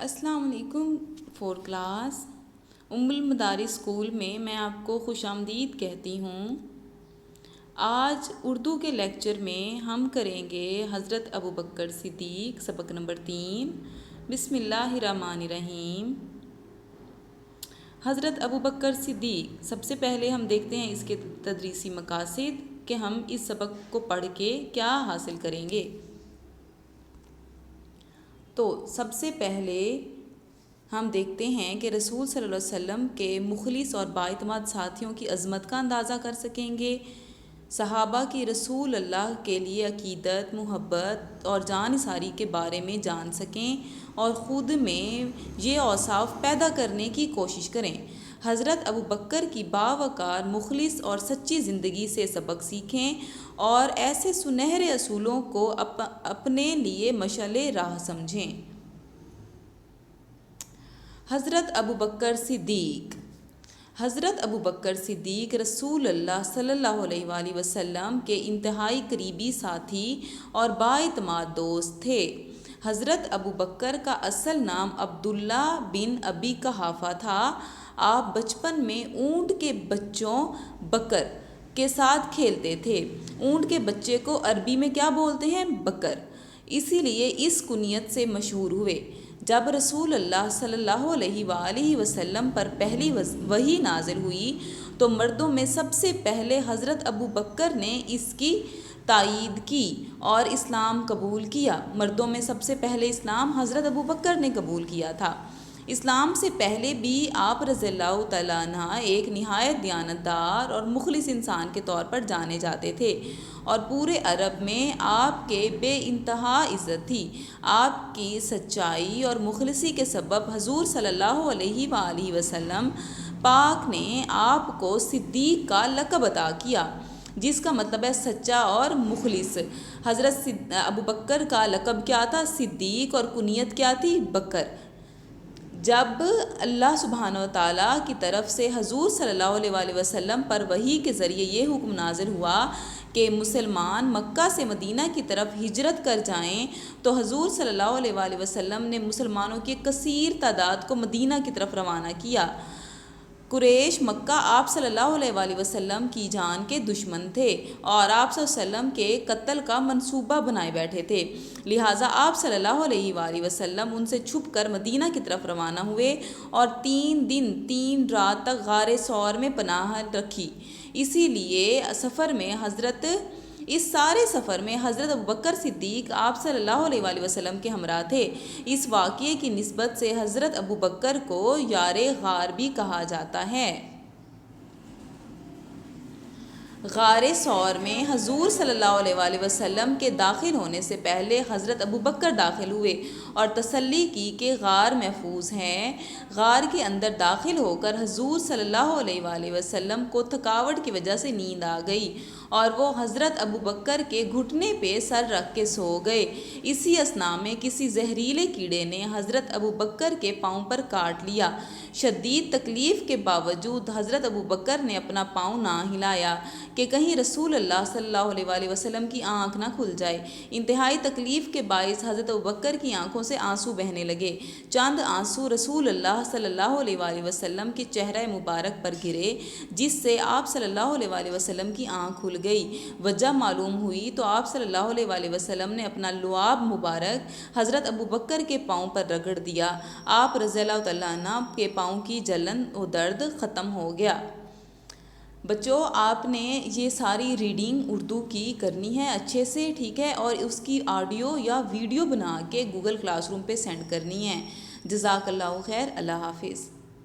السلام علیکم four class ام المدارس اسکول میں آپ کو خوش آمدید کہتی ہوں۔ آج اردو کے لیکچر میں ہم کریں گے حضرت ابوبکر صدیق سبق نمبر 3۔ بسم اللہ الرحمن الرحیم۔ حضرت ابوبکر صدیق، سب سے پہلے ہم دیکھتے ہیں اس کے تدریسی مقاصد کہ ہم اس سبق کو پڑھ کے کیا حاصل کریں گے۔ تو سب سے پہلے ہم دیکھتے ہیں کہ رسول صلی اللہ علیہ وسلم کے مخلص اور بااعتماد ساتھیوں کی عظمت کا اندازہ کر سکیں گے، صحابہ کی رسول اللہ کے لیے عقیدت، محبت اور جانثاری کے بارے میں جان سکیں اور خود میں یہ اوصاف پیدا کرنے کی کوشش کریں۔ حضرت ابوبکر کی باوقار، مخلص اور سچی زندگی سے سبق سیکھیں اور ایسے سنہرے اصولوں کو اپنے لیے مشعل راہ سمجھیں۔ حضرت ابوبکر صدیق۔ حضرت ابوبکر صدیق رسول اللہ صلی اللہ علیہ وآلہ وسلم کے انتہائی قریبی ساتھی اور بااعتماد دوست تھے۔ حضرت ابوبکر کا اصل نام عبداللہ بن ابی قحافہ تھا۔ آپ بچپن میں اونٹ کے بچوں بکر کے ساتھ کھیلتے تھے۔ اونٹ کے بچے کو عربی میں کیا بولتے ہیں؟ بکر۔ اسی لیے اس کنیت سے مشہور ہوئے۔ جب رسول اللہ صلی اللہ علیہ وآلہ وسلم پر پہلی وحی نازل ہوئی تو مردوں میں سب سے پہلے حضرت ابوبکر نے اس کی تائید کی اور اسلام قبول کیا۔ مردوں میں سب سے پہلے اسلام حضرت ابوبکر نے قبول کیا تھا۔ اسلام سے پہلے بھی آپ رضی اللہ تعالیٰ عنہ ایک نہایت دیانتدار اور مخلص انسان کے طور پر جانے جاتے تھے اور پورے عرب میں آپ کے بے انتہا عزت تھی۔ آپ کی سچائی اور مخلصی کے سبب حضور صلی اللہ علیہ وآلہ وسلم پاک نے آپ کو صدیق کا لقب عطا کیا، جس کا مطلب ہے سچا اور مخلص۔ حضرت ابوبکر کا لقب کیا تھا؟ صدیق، اور کنیت کیا تھی؟ بکر۔ جب اللہ سبحانہ وتعالیٰ کی طرف سے حضور صلی اللہ علیہ وآلہ وسلم پر وحی کے ذریعے یہ حکم نازل ہوا کہ مسلمان مکہ سے مدینہ کی طرف ہجرت کر جائیں تو حضور صلی اللہ علیہ وآلہ وسلم نے مسلمانوں کی کثیر تعداد کو مدینہ کی طرف روانہ کیا۔ قریش مکہ آپ صلی اللہ علیہ وآلہ وسلم کی جان کے دشمن تھے اور آپ صلی اللہ علیہ وسلم کے قتل کا منصوبہ بنائے بیٹھے تھے، لہٰذا آپ صلی اللہ علیہ وآلہ وسلم ان سے چھپ کر مدینہ کی طرف روانہ ہوئے اور 3 دن 3 رات تک غار ثور میں پناہ رکھی۔ اسی لیے اس سارے سفر میں حضرت ابوبکر صدیق آپ صلی اللہ علیہ وآلہ وسلم کے ہمراہ تھے۔ اس واقعے کی نسبت سے حضرت ابوبکر کو یار غار بھی کہا جاتا ہے۔ غار ثور میں حضور صلی اللہ علیہ وآلہ وسلم کے داخل ہونے سے پہلے حضرت ابوبکر داخل ہوئے اور تسلی کی کہ غار محفوظ ہے۔ غار کے اندر داخل ہو کر حضور صلی اللہ علیہ وآلہ وسلم کو تھکاوٹ کی وجہ سے نیند آ گئی اور وہ حضرت ابوبکر کے گھٹنے پہ سر رکھ کے سو گئے۔ اسی اثناء میں کسی زہریلے کیڑے نے حضرت ابوبکر کے پاؤں پر کاٹ لیا۔ شدید تکلیف کے باوجود حضرت ابوبکر نے اپنا پاؤں نہ ہلایا کہ کہیں رسول اللہ صلی اللہ علیہ وآلہ وسلم کی آنکھ نہ کھل جائے۔ انتہائی تکلیف کے باعث حضرت ابوبکر کی آنکھوں سے آنسو بہنے لگے۔ چند آنسو رسول اللہ صلی اللہ علیہ وآلہ وسلم کے چہرہ مبارک پر گرے، جس سے آپ صلی اللہ علیہ وآلہ وسلم کی آنکھ کھل گئی۔ وجہ معلوم ہوئی تو آپ صلی اللہ علیہ وآلہ وسلم نے اپنا لعاب مبارک حضرت ابوبکر کے پاؤں پر رگڑ دیا۔ آپ رضی اللہ تعالیٰ عنہ کے پاؤں کی جلن و درد ختم ہو گیا۔ بچوں، آپ نے یہ ساری ریڈنگ اردو کی کرنی ہے اچھے سے، ٹھیک ہے، اور اس کی آڈیو یا ویڈیو بنا کے گوگل کلاس روم پہ سینڈ کرنی ہے۔ جزاک اللہ خیر۔ اللہ حافظ۔